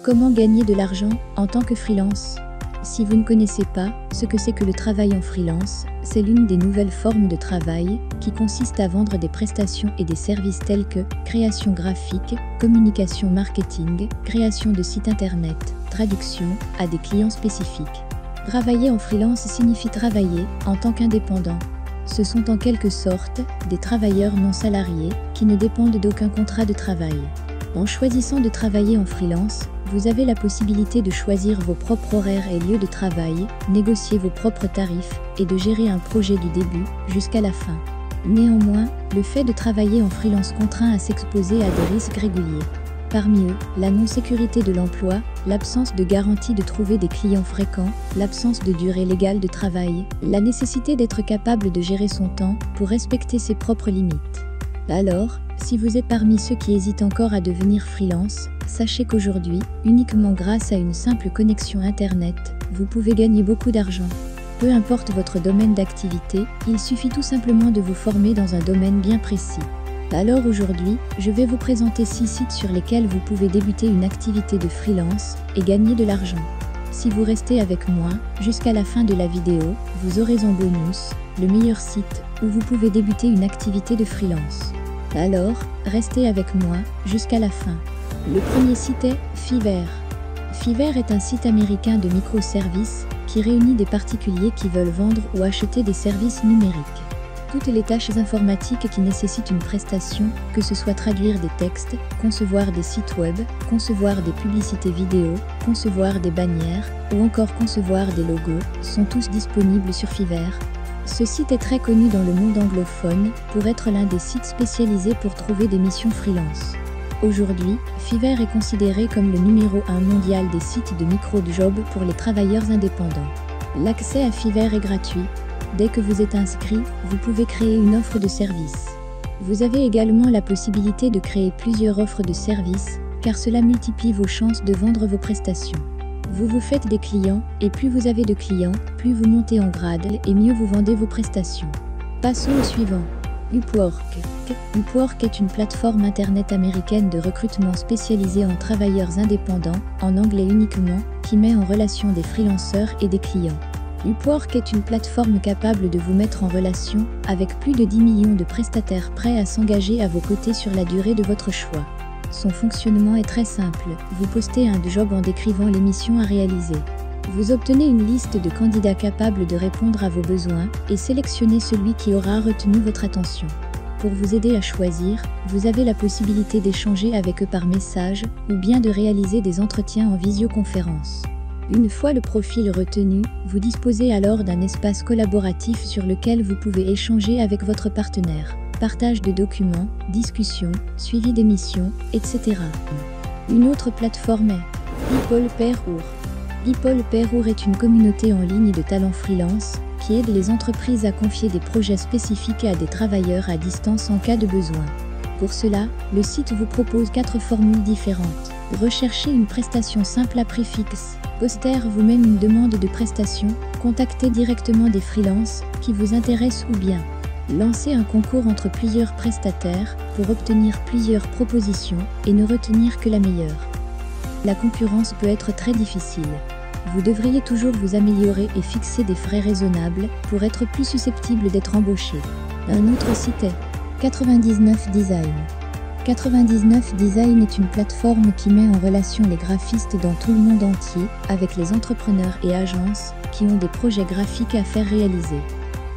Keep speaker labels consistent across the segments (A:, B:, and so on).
A: Comment gagner de l'argent en tant que freelance? Si vous ne connaissez pas ce que c'est que le travail en freelance, c'est l'une des nouvelles formes de travail qui consiste à vendre des prestations et des services tels que création graphique, communication marketing, création de sites internet, traduction à des clients spécifiques. Travailler en freelance signifie travailler en tant qu'indépendant. Ce sont en quelque sorte des travailleurs non salariés qui ne dépendent d'aucun contrat de travail. En choisissant de travailler en freelance, vous avez la possibilité de choisir vos propres horaires et lieux de travail, négocier vos propres tarifs et de gérer un projet du début jusqu'à la fin. Néanmoins, le fait de travailler en freelance contraint à s'exposer à des risques réguliers. Parmi eux, la non-sécurité de l'emploi, l'absence de garantie de trouver des clients fréquents, l'absence de durée légale de travail, la nécessité d'être capable de gérer son temps pour respecter ses propres limites. Alors, si vous êtes parmi ceux qui hésitent encore à devenir freelance, sachez qu'aujourd'hui, uniquement grâce à une simple connexion Internet, vous pouvez gagner beaucoup d'argent. Peu importe votre domaine d'activité, il suffit tout simplement de vous former dans un domaine bien précis. Alors aujourd'hui, je vais vous présenter 6 sites sur lesquels vous pouvez débuter une activité de freelance et gagner de l'argent. Si vous restez avec moi jusqu'à la fin de la vidéo, vous aurez en bonus le meilleur site où vous pouvez débuter une activité de freelance. Alors, restez avec moi jusqu'à la fin. Le premier site est Fiverr. Fiverr est un site américain de microservices qui réunit des particuliers qui veulent vendre ou acheter des services numériques. Toutes les tâches informatiques qui nécessitent une prestation, que ce soit traduire des textes, concevoir des sites web, concevoir des publicités vidéo, concevoir des bannières ou encore concevoir des logos, sont tous disponibles sur Fiverr. Ce site est très connu dans le monde anglophone pour être l'un des sites spécialisés pour trouver des missions freelance. Aujourd'hui, Fiverr est considéré comme le numéro 1 mondial des sites de micro-job pour les travailleurs indépendants. L'accès à Fiverr est gratuit. Dès que vous êtes inscrit, vous pouvez créer une offre de service. Vous avez également la possibilité de créer plusieurs offres de services, car cela multiplie vos chances de vendre vos prestations. Vous vous faites des clients, et plus vous avez de clients, plus vous montez en grade et mieux vous vendez vos prestations. Passons au suivant. Upwork. Upwork est une plateforme internet américaine de recrutement spécialisée en travailleurs indépendants, en anglais uniquement, qui met en relation des freelanceurs et des clients. Upwork est une plateforme capable de vous mettre en relation avec plus de 10 millions de prestataires prêts à s'engager à vos côtés sur la durée de votre choix. Son fonctionnement est très simple, vous postez un job en décrivant les missions à réaliser. Vous obtenez une liste de candidats capables de répondre à vos besoins et sélectionnez celui qui aura retenu votre attention. Pour vous aider à choisir, vous avez la possibilité d'échanger avec eux par message ou bien de réaliser des entretiens en visioconférence. Une fois le profil retenu, vous disposez alors d'un espace collaboratif sur lequel vous pouvez échanger avec votre partenaire. Partage de documents, discussions, suivi des missions, etc. Une autre plateforme est PeoplePair.org. PeoplePair.org est une communauté en ligne de talents freelance qui aide les entreprises à confier des projets spécifiques à des travailleurs à distance en cas de besoin. Pour cela, le site vous propose 4 formules différentes. Recherchez une prestation simple à prix fixe. Postez vous-même une demande de prestation. Contactez directement des freelances qui vous intéressent ou bien lancez un concours entre plusieurs prestataires pour obtenir plusieurs propositions et ne retenir que la meilleure. La concurrence peut être très difficile. Vous devriez toujours vous améliorer et fixer des frais raisonnables pour être plus susceptible d'être embauché. Un autre site est 99 Design. 99 Design est une plateforme qui met en relation les graphistes dans tout le monde entier avec les entrepreneurs et agences qui ont des projets graphiques à faire réaliser.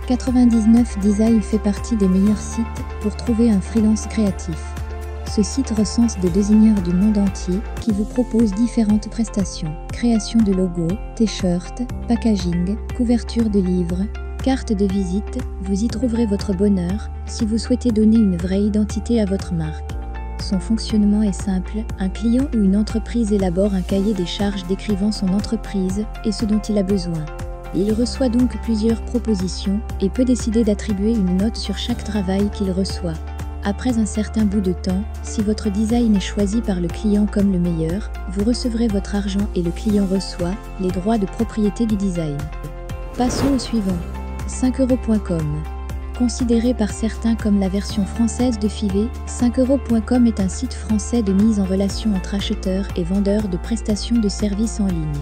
A: 99 Design fait partie des meilleurs sites pour trouver un freelance créatif. Ce site recense des designers du monde entier qui vous proposent différentes prestations. Création de logos, t-shirts, packaging, couverture de livres, carte de visite, vous y trouverez votre bonheur si vous souhaitez donner une vraie identité à votre marque. Son fonctionnement est simple, un client ou une entreprise élabore un cahier des charges décrivant son entreprise et ce dont il a besoin. Il reçoit donc plusieurs propositions et peut décider d'attribuer une note sur chaque travail qu'il reçoit. Après un certain bout de temps, si votre design est choisi par le client comme le meilleur, vous recevrez votre argent et le client reçoit les droits de propriété du design. Passons au suivant. 5euros.com. Considéré par certains comme la version française de Fiverr, 5euros.com est un site français de mise en relation entre acheteurs et vendeurs de prestations de services en ligne.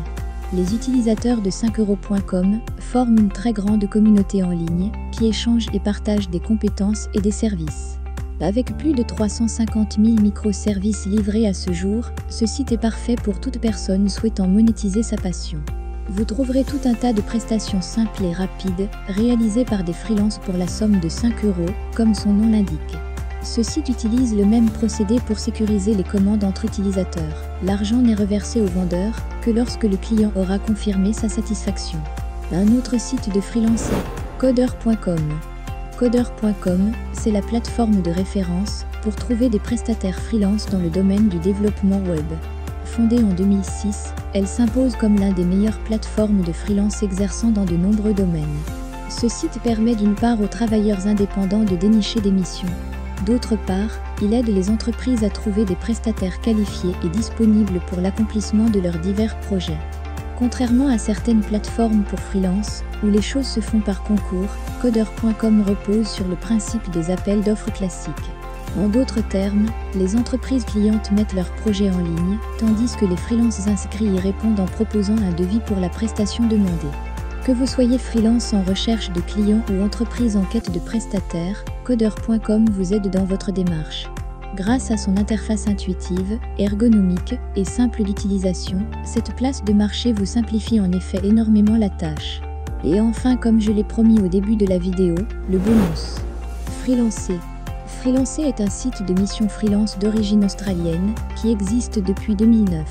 A: Les utilisateurs de 5euros.com forment une très grande communauté en ligne qui échange et partage des compétences et des services. Avec plus de 350 000 microservices livrés à ce jour, ce site est parfait pour toute personne souhaitant monétiser sa passion. Vous trouverez tout un tas de prestations simples et rapides, réalisées par des freelances pour la somme de 5 €, comme son nom l'indique. Ce site utilise le même procédé pour sécuriser les commandes entre utilisateurs. L'argent n'est reversé au vendeur que lorsque le client aura confirmé sa satisfaction. Un autre site de freelance est Codeur.com. Codeur.com, c'est la plateforme de référence pour trouver des prestataires freelance dans le domaine du développement web. Fondée en 2006, elle s'impose comme l'un des meilleures plateformes de freelance exerçant dans de nombreux domaines. Ce site permet d'une part aux travailleurs indépendants de dénicher des missions. D'autre part, il aide les entreprises à trouver des prestataires qualifiés et disponibles pour l'accomplissement de leurs divers projets. Contrairement à certaines plateformes pour freelance, où les choses se font par concours, Codeur.com repose sur le principe des appels d'offres classiques. En d'autres termes, les entreprises clientes mettent leurs projets en ligne, tandis que les freelances inscrits y répondent en proposant un devis pour la prestation demandée. Que vous soyez freelance en recherche de clients ou entreprise en quête de prestataires, Codeur.com vous aide dans votre démarche. Grâce à son interface intuitive, ergonomique et simple d'utilisation, cette place de marché vous simplifie en effet énormément la tâche. Et enfin, comme je l'ai promis au début de la vidéo, le bonus. Freelancer. Freelancer est un site de mission freelance d'origine australienne qui existe depuis 2009.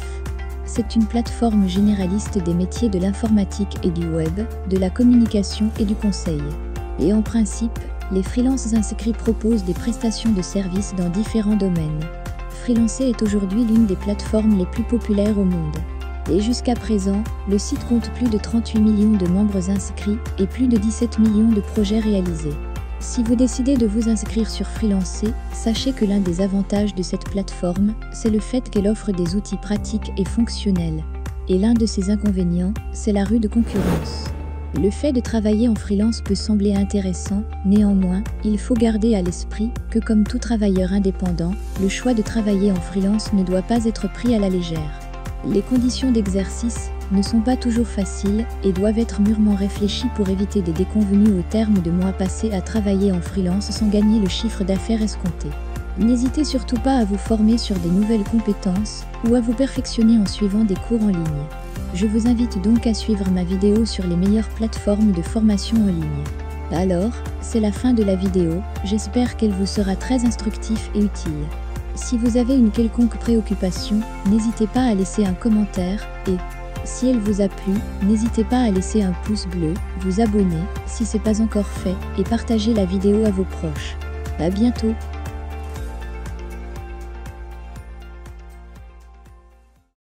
A: C'est une plateforme généraliste des métiers de l'informatique et du web, de la communication et du conseil. Et en principe, les freelances inscrits proposent des prestations de services dans différents domaines. Freelancer est aujourd'hui l'une des plateformes les plus populaires au monde. Et jusqu'à présent, le site compte plus de 38 millions de membres inscrits et plus de 17 millions de projets réalisés. Si vous décidez de vous inscrire sur Freelancer, sachez que l'un des avantages de cette plateforme, c'est le fait qu'elle offre des outils pratiques et fonctionnels. Et l'un de ses inconvénients, c'est la rude concurrence. Le fait de travailler en freelance peut sembler intéressant, néanmoins, il faut garder à l'esprit que comme tout travailleur indépendant, le choix de travailler en freelance ne doit pas être pris à la légère. Les conditions d'exercice ne sont pas toujours faciles et doivent être mûrement réfléchies pour éviter des déconvenues au terme de mois passés à travailler en freelance sans gagner le chiffre d'affaires escompté. N'hésitez surtout pas à vous former sur des nouvelles compétences ou à vous perfectionner en suivant des cours en ligne. Je vous invite donc à suivre ma vidéo sur les meilleures plateformes de formation en ligne. Alors, c'est la fin de la vidéo, j'espère qu'elle vous sera très instructive et utile. Si vous avez une quelconque préoccupation, n'hésitez pas à laisser un commentaire et, si elle vous a plu, n'hésitez pas à laisser un pouce bleu, vous abonner si ce n'est pas encore fait et partager la vidéo à vos proches. À bientôt!